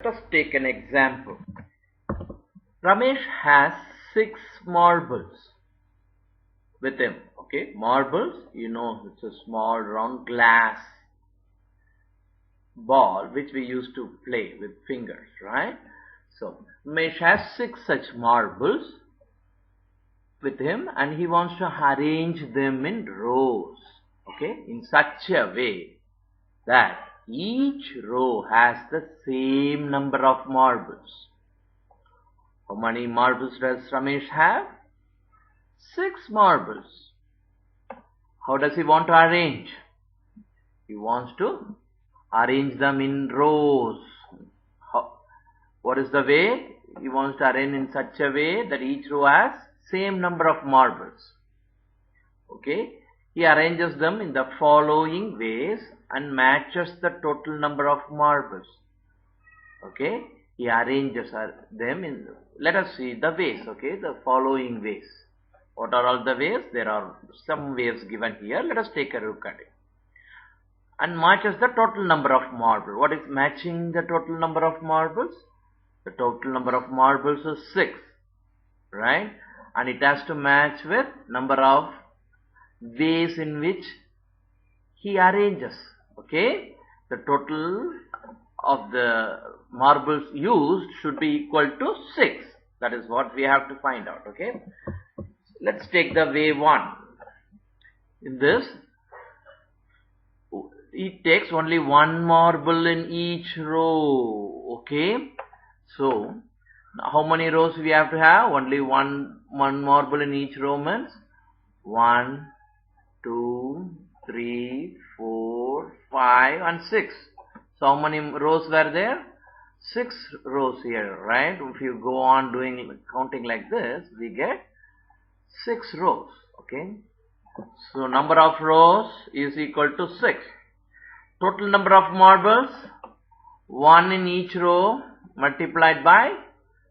Let us take an example. Ramesh has 6 marbles with him. Okay, marbles, it's a small round glass ball which we used to play with fingers, right? So Ramesh has 6 such marbles with him and he wants to arrange them in rows, okay, in such a way that each row has the same number of marbles. How many marbles does Ramesh have? 6 marbles. How does he want to arrange? He wants to arrange them in rows. What is the way? He wants to arrange in such a way that each row has same number of marbles. Okay? He arranges them in the following ways and matches the total number of marbles. Okay? He arranges them in, let us see the ways, okay, the following ways. What are all the ways? There are some ways given here. Let us take a look at it. And matches the total number of marbles. What is matching the total number of marbles? The total number of marbles is 6, right? And it has to match with number of ways in which he arranges, okay? The total of the marbles used should be equal to 6. That is what we have to find out, okay? Let's take the way 1. In this, it takes only 1 marble in each row, okay? So, how many rows we have to have? Only one marble in each row means 1, 2, 3, 4, 5 and 6. So how many rows were there? 6 rows here, right? If you go on doing counting like this, we get 6 rows, okay? So number of rows is equal to 6. Total number of marbles, 1 in each row multiplied by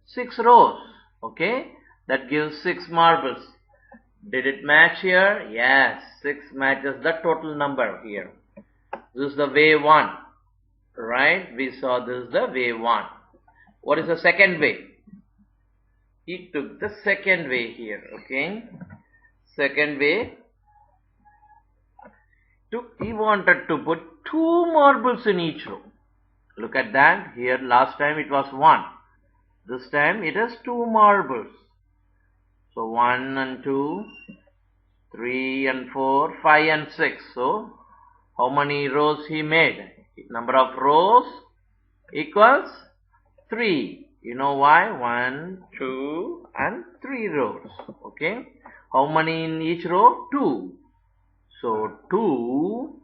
6 rows, okay? That gives 6 marbles. Did it match here? Yes, 6 matches the total number here. This is the way 1, right? We saw this is the way 1. What is the second way? He took the second way here, okay? Second way, he wanted to put 2 marbles in each row. Look at that. Here last time it was 1. This time it is 2 marbles. So 1 and 2, 3 and 4, 5 and 6. So how many rows he made? Number of rows equals 3. You know why? 1, 2 and 3 rows. Okay. How many in each row? 2. So 2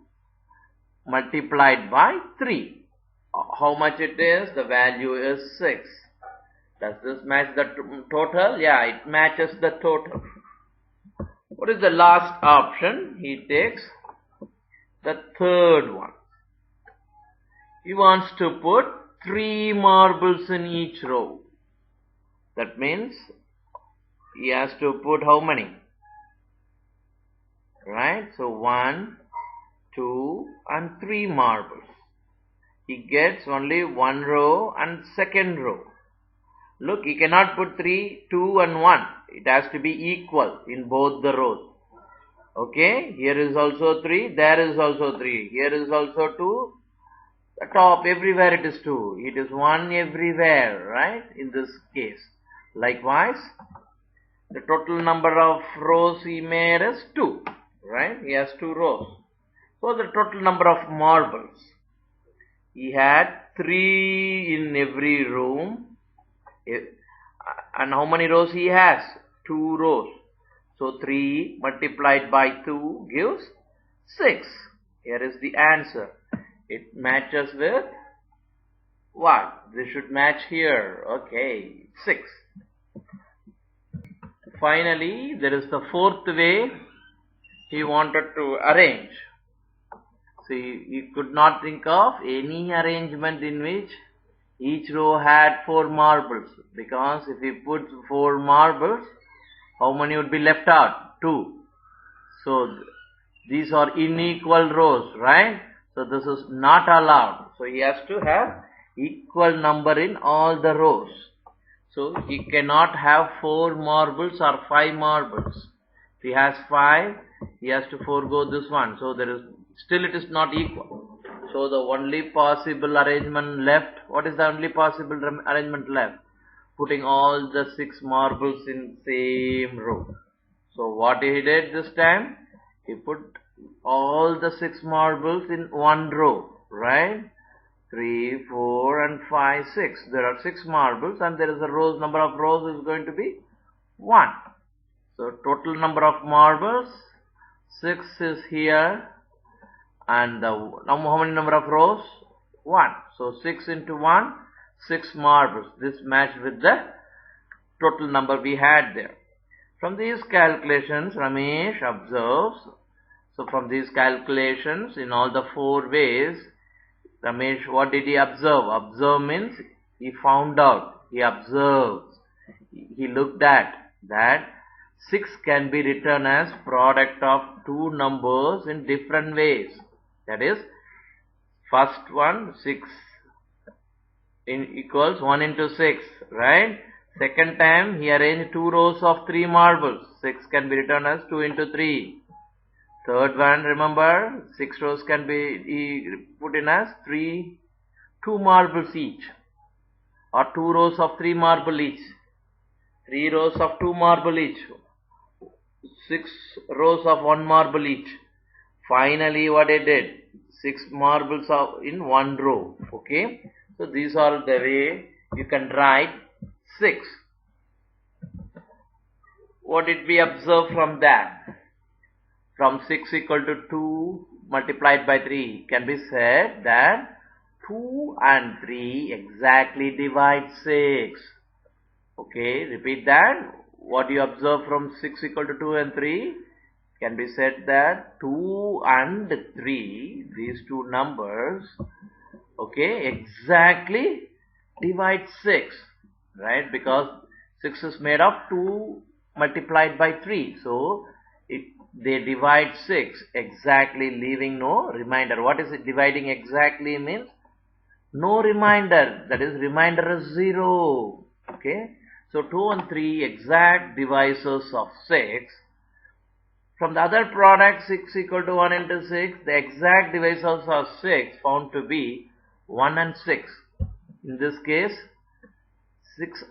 multiplied by 3. How much it is? The value is 6. Does this match the total? Yeah, it matches the total. What is the last option? He takes the third one. He wants to put 3 marbles in each row. That means he has to put how many? Right? So 1, 2 and 3 marbles. He gets only 1 row and second row. Look, he cannot put 3, 2 and 1. It has to be equal in both the rows. Okay, here is also 3, there is also 3, here is also 2. The top, everywhere it is 2. It is 1 everywhere, right? In this case. Likewise, the total number of rows he made is 2, right? He has 2 rows. So the total number of marbles. He had 3 in every room. And how many rows he has? 2 rows. So 3 multiplied by 2 gives 6. Here is the answer. It matches with what? This should match here. Okay, 6. Finally, there is the fourth way he wanted to arrange. See, he could not think of any arrangement in which each row had 4 marbles, because if he put 4 marbles, how many would be left out? 2. So these are unequal rows, right? So this is not allowed. So he has to have equal number in all the rows. So he cannot have 4 marbles or 5 marbles. If he has 5, he has to forego this one. So there is still it is not equal. So the only possible arrangement left, what is the only possible arrangement left? Putting all the 6 marbles in same row. So what he did this time? He put all the 6 marbles in one row, right? 3, 4 and 5, 6. There are 6 marbles and there is a rows, number of rows is going to be 1. So total number of marbles, 6 is here, and how many number of rows? 1. So 6 into 1, 6 marbles. This matched with the total number we had there. From these calculations, Ramesh observes. So from these calculations, in all the 4 ways, Ramesh, what did he observe? Observe means he found out, he observes, he looked at that 6 can be written as product of 2 numbers in different ways. That is, first one 6 equals 1 into 6, right? Second time he arranged 2 rows of 3 marbles. 6 can be written as 2 into 3. Third one, remember, 6 rows can be put in as 2 marbles each, or 2 rows of 3 marble each, 3 rows of 2 marble each, 6 rows of 1 marble each. Finally, what I did, 6 marbles are in one row. Okay, so these are the way you can write 6. What did we observe from that? From 6 equal to 2 multiplied by 3 can be said that 2 and 3 exactly divide 6. Okay, repeat that. What you observe from 6 equal to 2 and 3 can be said that 2 and 3, these two numbers, okay, exactly divide 6, right? Because 6 is made of 2 multiplied by 3. So they divide 6 exactly, leaving no remainder. What is it dividing exactly means? No remainder. That is, remainder is 0. Okay. So 2 and 3 exact divisors of 6. From the other product, 6 equal to 1 into 6, the exact divisors of 6 found to be 1 and 6. In this case,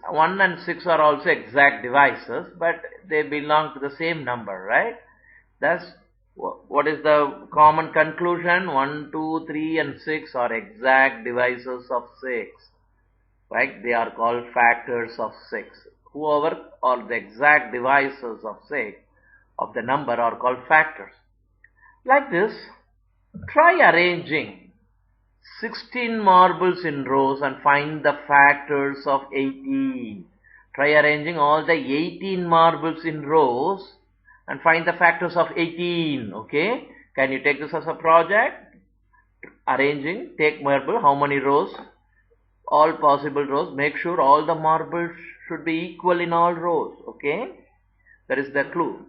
1 and 6 are also exact divisors, but they belong to the same number, right? Thus, what is the common conclusion? 1, 2, 3 and 6 are exact divisors of 6. Right? They are called factors of 6. Whoever are the exact divisors of 6 of the number are called factors. Like this, try arranging 16 marbles in rows and find the factors of 18. Try arranging all the 18 marbles in rows and find the factors of 18. Okay, can you take this as a project? Arranging, take marble, how many rows? All possible rows. Make sure all the marbles should be equal in all rows. Okay, that is the clue.